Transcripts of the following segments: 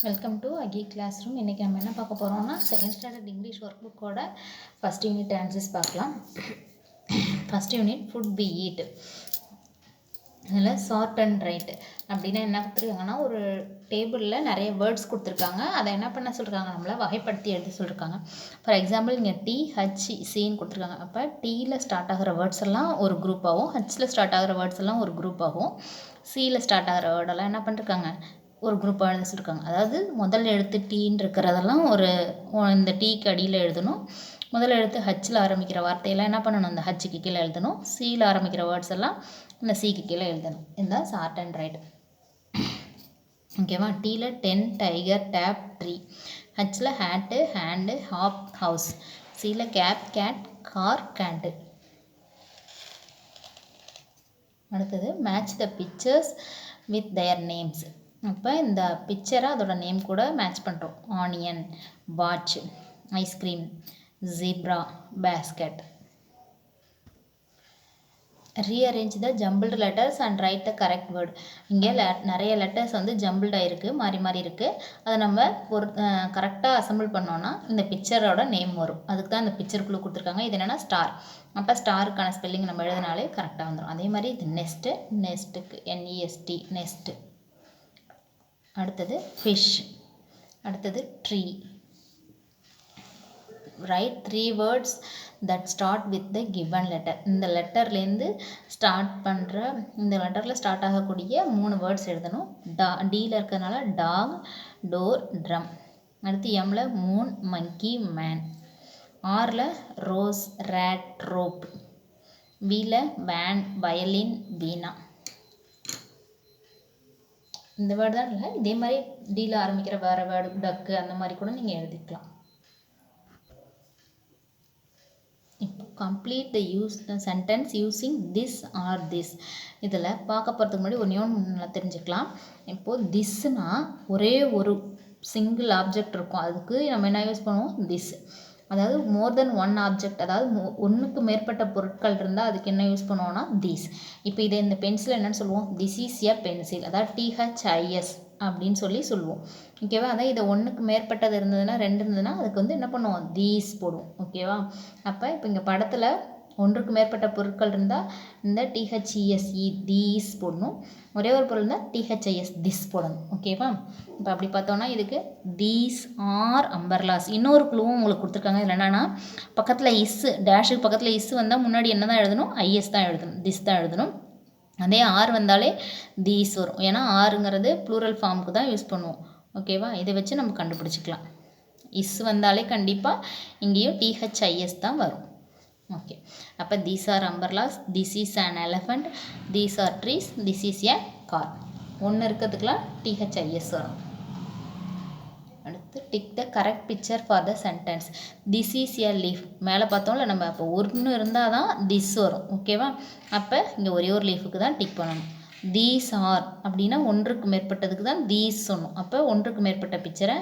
Welcome to அகி classroom. இன்றைக்கி நம்ம என்ன பார்க்க போகிறோம்னா செகண்ட் ஸ்டாண்டர்ட் இங்கிலீஷ் ஒர்க் புக்கோட ஃபஸ்ட் யூனிட் ஆன்சர்ஸ் பார்க்கலாம். First unit food be eat. இதில் சார்ட் அண்ட் ரைட் அப்படின்னா என்ன கொடுத்துருக்காங்கன்னா, ஒரு டேபிளில் நிறைய வேர்ட்ஸ் கொடுத்துருக்காங்க. அதை என்ன பண்ண சொல்லியிருக்காங்க, நம்மளை வகைப்படுத்தி எழுத சொல்லியிருக்காங்க. ஃபார் எக்ஸாம்பிள் இங்கே THCன்னு கொடுத்துருக்காங்க. அப்போ டீயில் ஸ்டார்ட் ஆகிற வேர்ட்ஸ் எல்லாம் ஒரு குரூப் ஆகும், ஹச்சில் ஸ்டார்ட் ஆகிற வேர்ட்ஸ் எல்லாம் ஒரு குரூப் ஆகும், சியில் ஸ்டார்ட் ஆகிற வேர்டெல்லாம் என்ன பண்ணிருக்காங்க ஒரு குரூப்பாக எழுத சொல்லியிருக்காங்க. அதாவது முதல் எழுத்து டீன்னு இருக்கிறதெல்லாம் இந்த டீக்கு அடியில் எழுதணும். முதல் எழுத்து ஹச்சில் ஆரம்பிக்கிற வார்த்தையெல்லாம் என்ன பண்ணணும், இந்த ஹச்சுக்கு கீழே எழுதணும். சியில் ஆரம்பிக்கிற வேர்ட்ஸ் எல்லாம் இந்த சிக்கு கீழே எழுதணும். இதுதான் சார்ட் அண்ட் ரைட். ஓகேவா? டீயில் 10 டைகர் டேப் ட்ரீ, ஹச்சில் ஹேட்டு ஹேண்டு ஹாப் ஹவுஸ், சியில் கேப் கேட் கார் கேண்டு. அடுத்தது match the pictures with their names. அப்போ இந்த பிக்சரை அதோட நேம் கூட மேட்ச் பண்ணுறோம். Onion, watch, ice cream, zebra, basket. Rearrange the jumbled letters and write the correct word. இங்கே நிறைய லெட்டர்ஸ் வந்து ஜம்பிள்டாக இருக்குது, மாறி மாறி இருக்குது. அதை நம்ம கரெக்டாக அசம்பிள் பண்ணோன்னா இந்த பிக்சரோட நேம் வரும். அதுக்கு தான் இந்த பிக்சருக்குள்ளே கொடுத்துருக்காங்க. இது என்னென்னா ஸ்டார். அப்போ ஸ்டாருக்கான ஸ்பெல்லிங் நம்ம எழுதினாலே கரெக்டாக வந்துடும். அதே மாதிரி இது நெஸ்ட்டுக்கு NEST நெஸ்ட்டு. அடுத்தது ஃபிஷ். அடுத்தது tree. Right 3 words that start with the given letter. இந்த லெட்டர்லேருந்து இந்த லெட்டரில் ஸ்டார்ட் ஆகக்கூடிய 3 வேர்ட்ஸ் எழுதணும். டீயில் இருக்கிறதுனால டாக், டோர், ட்ரம். அடுத்து எம்மில் மூன், மங்கி, மேன். ஆரில் ரோஸ், ரேட், ரோப். வீல வேன், வயலின், வீணா. இந்த வேர்டு தான் இல்லை, இதே மாதிரி டீயில் ஆரம்பிக்கிற வேறு வேர்டு டக்கு அந்த மாதிரி கூட நீங்கள் எழுதிக்கலாம். இப்போ complete the sentence using this or this. இதில் பார்க்க போகிறதுக்கு முன்னாடி ஒன்று தெரிஞ்சுக்கலாம். இப்போது திஸ்னா ஒரே ஒரு சிங்கிள் ஆப்ஜெக்ட் இருக்கும், அதுக்கு நம்ம என்ன யூஸ் பண்ணுவோம், திஸ். அதாவது மோர் தென் ஒன் ஆப்ஜெக்ட், அதாவது ஒன்றுக்கு மேற்பட்ட பொருட்கள் இருந்தால் அதுக்கு என்ன யூஸ் பண்ணுவோம்னா தீஸ். இப்போ இதை இந்த பென்சில் என்னென்னு சொல்லுவோம், திஸ் இஸ் எ பென்சில், அதாவது THIS அப்படின்னு சொல்லுவோம். ஓகேவா? அதான் இதை ஒன்றுக்கு மேற்பட்டது இருந்ததுன்னா, 2 இருந்ததுன்னா அதுக்கு வந்து என்ன பண்ணுவோம், தீஸ் போடுவோம். ஓகேவா? அப்போ இப்போ இங்கே படத்தில் ஒன்றுக்கு மேற்பட்ட பொருட்கள் இருந்தால் இந்த THESE தீஸ் போடணும். ஒரே ஒரு பொருள் இருந்தால் THIS திஸ் போடணும். ஓகேவா? இப்போ அப்படி பார்த்தோன்னா இதுக்கு தீஸ் ஆர் அம்பர்லாஸ். இன்னொரு க்ளூவும் உங்களுக்கு கொடுத்துருக்காங்க. இதில் என்னென்னா, பக்கத்தில் டேஷுக்கு பக்கத்தில் வந்தால் முன்னாடி என்ன தான் எழுதணும், IS தான் எழுதணும், திஸ் தான் எழுதணும். அதே ஆர் வந்தாலே தீஸ் வரும். ஏன்னா ஆறுங்கிறது ப்ளூரல் ஃபார்முக்கு தான் யூஸ் பண்ணுவோம். ஓகேவா? இதை வச்சு நம்ம கண்டுபிடிச்சிக்கலாம். வந்தாலே கண்டிப்பாக இங்கேயும் THIS தான் வரும். ஓகே. அப்போ these are umbrellas, this is an elephant, these are trees, this is a car. ஒன்று இருக்கிறதுக்குலாம் THIS வரும். அடுத்து tick the correct picture for the sentence. This is a leaf. மேலே பார்த்தோம்ல நம்ம, அப்போ ஒன்று இருந்தால் தான் திஸ் வரும். ஓகேவா? அப்போ இங்கே ஒரே ஒரு லீஃபுக்கு தான் டிக் பண்ணணும். தீஸ் ஆர் அப்படின்னா ஒன்றுக்கு மேற்பட்டதுக்கு தான் தீஸ் சொன்னோம். அப்போ ஒன்றுக்கு மேற்பட்ட பிக்சரை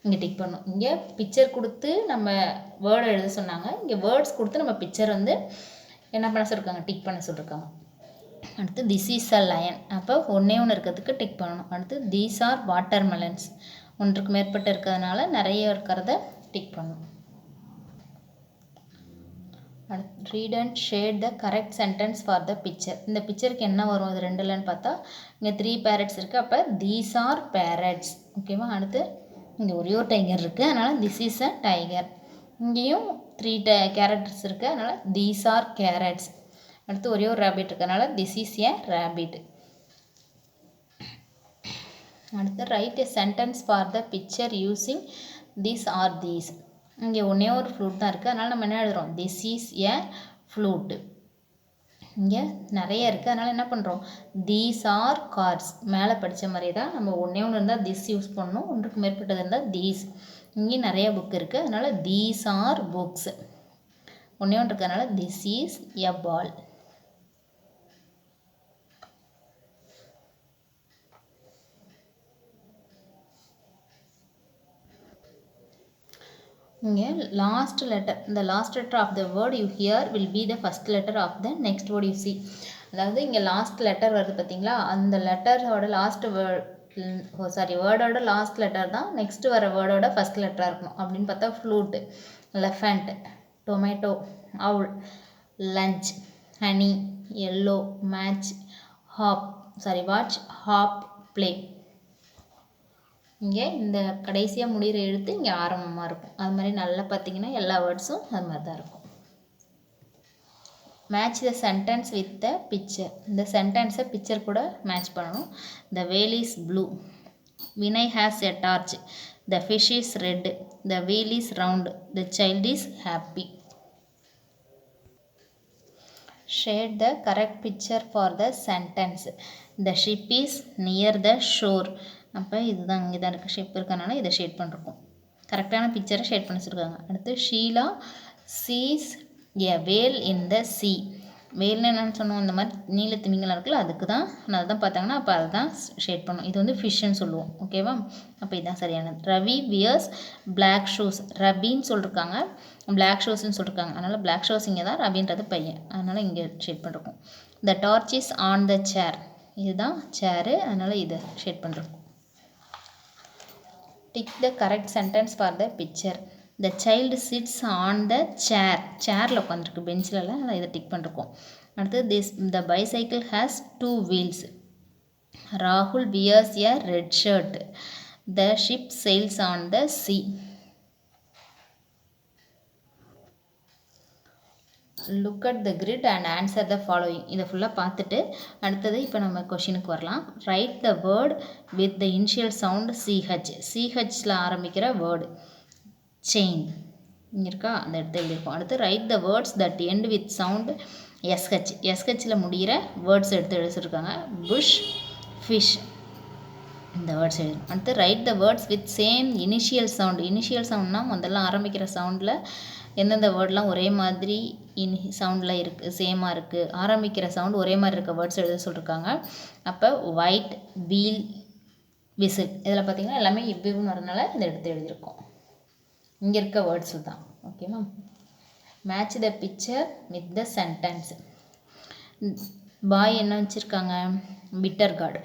இங்கே டிக் பண்ணணும். இங்கே பிக்சர் கொடுத்து நம்ம வேர்டை எழுத சொன்னாங்க, இங்கே வேர்ட்ஸ் கொடுத்து நம்ம பிக்சர் வந்து என்ன பண்ண சொல்லியிருக்காங்க, டிக் பண்ண சொல்லியிருக்காங்க. அடுத்து திஸ் இஸ் அ லயன். அப்போ ஒன்றே ஒன்று இருக்கிறதுக்கு டிக் பண்ணணும். அடுத்து தீஸ் ஆர் வாட்டர் மெலன்ஸ். ஒன்றுக்கு மேற்பட்ட இருக்கிறதுனால நிறைய இருக்கிறத டிக் பண்ணணும். அடுத்து read and shade the correct sentence for the picture. இந்த பிக்சருக்கு என்ன வரும், இது 2லன்னு பார்த்தா இங்கே 3 பேரட்ஸ் இருக்குது. அப்போ தீஸ் ஆர் பேரட்ஸ். ஓகேவா? அடுத்து இங்கே ஒரே ஒரு டைகர் இருக்குது, அதனால் திஸ் இஸ் அ டைகர். இங்கேயும் 3 கேரக்டர்ஸ் இருக்குது, அதனால் தீஸ் ஆர் கேரட்ஸ். அடுத்து ஒரே ஒரு ரேபிட் இருக்கிறதுனால திஸ் இஸ் எ ரேபிட். அடுத்து right a sentence for the picture using this are these. இங்கே ஒன்றே ஒரு ஃப்ளூட் தான் இருக்குது, அதனால் நம்ம என்ன எழுதுகிறோம், திஸ் இஸ் எ ஃப்ளூட்டு. இங்கே நிறைய இருக்குது, அதனால் என்ன பண்ணுறோம், தீஸ் ஆர் கார்ஸ். மேலே படித்த மாதிரி தான் நம்ம ஒன்றே ஒன்று இருந்தால் திஸ் யூஸ் பண்ணணும், ஒன்றுக்கு மேற்பட்டது இருந்தால் தீஸ். இங்கே நிறைய புக் இருக்குது, அதனால் தீஸ் ஆர் புக்ஸ். ஒன்றே ஒன்று இருக்கிறதுனால திஸ் இஸ் எ பால். இங்கே லாஸ்ட் லெட்டர், இந்த last letter of the word you hear will be the first letter of the next word you see. அதாவது இங்கே லாஸ்ட் லெட்டர் வருது பார்த்தீங்களா, அந்த லெட்டரோட லாஸ்ட் சாரி வேர்டோட லாஸ்ட் லெட்டர் தான் நெக்ஸ்ட்டு வர வேர்டோட ஃபஸ்ட் லெட்டராக இருக்கணும். அப்படின்னு பார்த்தா flute, elephant, tomato, owl, lunch, honey, yellow, match, watch, hop, play. இங்கே இந்த கடைசியாக முடிகிற எழுத்து இங்கே ஆரம்பமாக இருக்கும். அது மாதிரி நல்லா பார்த்தீங்கன்னா எல்லா வேர்ட்ஸும் அது மாதிரி தான் இருக்கும். Match the sentence with the picture. இந்த சென்டென்ஸை பிக்சர் கூட மேட்ச் பண்ணணும். The whale is blue, Vinay has a torch, the fish is red, the wheel is round, the child is happy. Shade the correct picture for the sentence. The ship is near the shore. அப்போ இதுதான் இங்கே தான் இருக்குது, ship இருக்கனால இதை shade பண்ணிருக்கோம். கரெக்டான பிக்சரை ஷேட் பண்ணி வச்சுருக்காங்க. அடுத்து ஷீலா சீஸ் எ வேல் இன் த சி. வேல்னு என்னென்னு சொன்னோம், இந்த மாதிரி நீல திமிங்கலம் இருக்குல்ல, அதுக்கு தான் அதுதான் பார்த்தாங்கன்னா அப்போ அதை தான் ஷேட் பண்ணும். இது வந்து ஃபிஷ்ஷுன்னு சொல்லுவோம். ஓகேவா? அப்போ இதுதான் சரியானது. Ravi wears black shoes. ரபின்னு சொல்லியிருக்காங்க, பிளாக் ஷூஸ்ன்னு சொல்லியிருக்காங்க. அதனால் பிளாக் ஷூஸ் இங்கே தான், ரவின்றது பையன், அதனால் இங்கே ஷேட் பண்ணிருக்கோம். The torch is on the chair. இதுதான் சேரு, அதனால் இதை ஷேட் பண்ணிருக்கோம். Tick the correct sentence for the picture. The child sits on the chair. சேரில் உட்காந்துருக்கு, பெஞ்சிலலாம், அதை இதை டிக் பண்ணிருக்கோம். அடுத்து த பைசைக்கிள் ஹேஸ் 2 wheels. ராகுல் wears a red shirt. The ship sails on the sea. Look at the grid and answer the following. இதை ஃபுல்லாக பார்த்துட்டு அடுத்தது இப்போ நம்ம கொஷினுக்கு வரலாம். Right the word with the initial sound C H. சிஹெச்சில் ஆரம்பிக்கிற வேர்டு செயின் இங்கே இருக்கா, அந்த இடத்துல எழுதியிருக்கோம். அடுத்து write the words that end with sound S H. எஸ்ஹெச்சில் முடிகிற வேர்ட்ஸ் எடுத்து எழுதிருக்காங்க. புஷ், ஃபிஷ், இந்த வேர்ட்ஸ் எழுதணும். அடுத்து write the words with same initial sound. Initial சவுண்ட்னா முதல்ல ஆரம்பிக்கிற சவுண்டில் எந்தெந்த வேர்ட்லாம் ஒரே மாதிரி சவுண்டில் இருக்குது, சேமாக இருக்குது, ஆரம்பிக்கிற சவுண்ட் ஒரே மாதிரி இருக்க வேர்ட்ஸ் எழுத சொல்லியிருக்காங்க. அப்போ ஒயிட், வீல், விசில், இதில் பார்த்திங்கன்னா எல்லாமே இவ்விவ்னு வரதுனால இதை எடுத்து எழுதியிருக்கோம். இங்கே இருக்க வேர்ட்ஸு தான். ஓகேவா? Match the picture with the sentence. Boy என்ன வச்சுருக்காங்க, பிட்டர் கார்டு.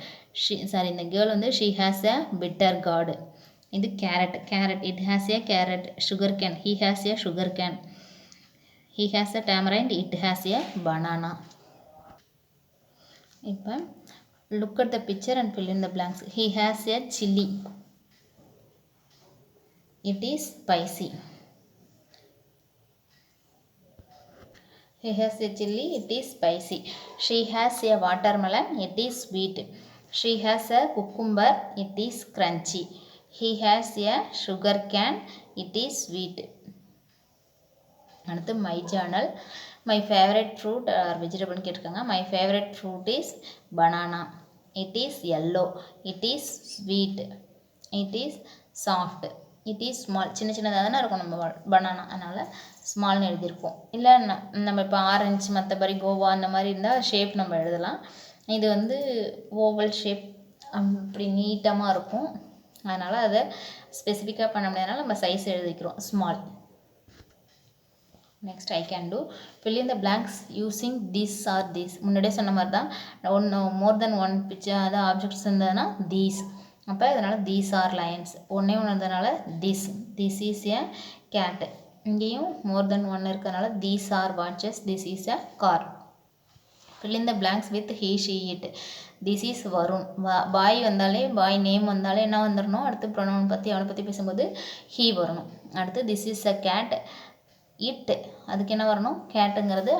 இந்த கேர்ள் வந்து she has a bitter gourd. இது carrot, it has a carrot. Sugar cane, he has a sugar cane. He has a tamarind, it has a banana. இப்போ look at the picture and fill in the blanks. He has a chilli. It is spicy. He has a chilli. It is spicy. She has a watermelon. It is sweet. She has a cucumber. It is crunchy. He has a sugar cane. It is sweet. அடுத்து my journal. My favourite fruit or வெஜிடபிள்னு கேட்டிருக்காங்க. My favourite fruit is banana. It is yellow. It is sweet. It is soft. It is small. சின்ன சின்னதாக தானே இருக்கும் நம்ம banana, அதனால் ஸ்மால்னு எழுதியிருக்கோம். இல்லை நம்ம இப்போ ஆரஞ்சு, மற்றபடி கோவா அந்த மாதிரி இருந்தால் ஷேப் நம்ம எழுதலாம். இது வந்து ஓவல் ஷேப், அப்படி நீட்டமாக இருக்கும், அதனால் அதை ஸ்பெசிஃபிக்காக பண்ண முடியாதனால நம்ம சைஸ் எழுதிக்கிறோம், small. Next I can do. fill in the blanks using this or this. முன்னாடியே சொன்ன மாதிரி தான், மோர் தென் ஒன் பிக்சர் அது ஆப்ஜெக்ட்ஸ் இருந்ததுன்னா தீஸ். அப்போ இதனால் தீஸ் ஆர் லயன்ஸ். ஒன்றே ஒன்று இருந்ததுனால திஸ் இஸ் எ கேட். இங்கேயும் மோர் தென் ஒன் இருக்கிறதுனால these are watches, this is a car. fill in the blanks with he, she, it. This is Varun. Boy வந்தாலே, பாய் நேம் வந்தாலே என்ன வந்துடணும், அடுத்து ப்ரொனவுன் பற்றி அவனை பற்றி பேசும்போது ஹீ வரணும். அடுத்து this is a cat. It, அதுக்கு என்ன வரணும், கேட்டுங்கிறது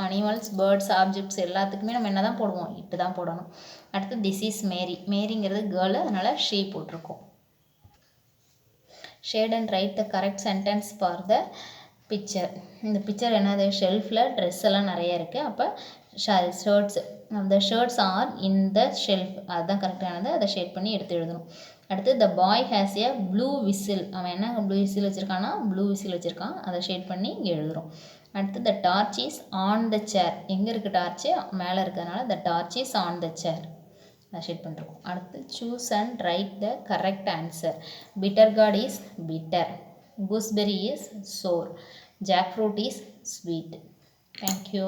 அனிமல்ஸ், பேர்ட்ஸ், ஆப்ஜெக்ட்ஸ் எல்லாத்துக்குமே நம்ம என்ன தான் போடுவோம், இட்டு தான் போடணும். அடுத்து திஸ் இஸ் மேரி. மேரிங்கிறது கேர்ளு, அதனால் ஷீ போட்டிருக்கோம். Shade and write the correct sentence for the picture. இந்த பிக்சர் என்னது, ஷெல்ஃபில் ட்ரெஸ் எல்லாம் நிறைய இருக்குது. அப்போ shirts, the shirts are in the shelf, அதுதான் கரெக்டானது. அதை ஷேட் பண்ணி எடுத்து எழுதணும். அடுத்து the boy has a blue whistle. அவன் என்ன ப்ளூ விசில் வச்சுருக்கான்னா, ப்ளூ விசில் வச்சுருக்கான், அதை ஷேட் பண்ணி இங்கே எழுதுகிறோம். அடுத்து the torch is on the சேர். எங்கே இருக்குது டார்ச்சு, மேலே இருக்கிறதுனால the torch is on the chair, அதை ஷேட் பண்ணிருக்கோம். அடுத்து choose and write the correct answer. Bitter gourd is bitter. Gooseberry is sour. Jackfruit is sweet. Thank you.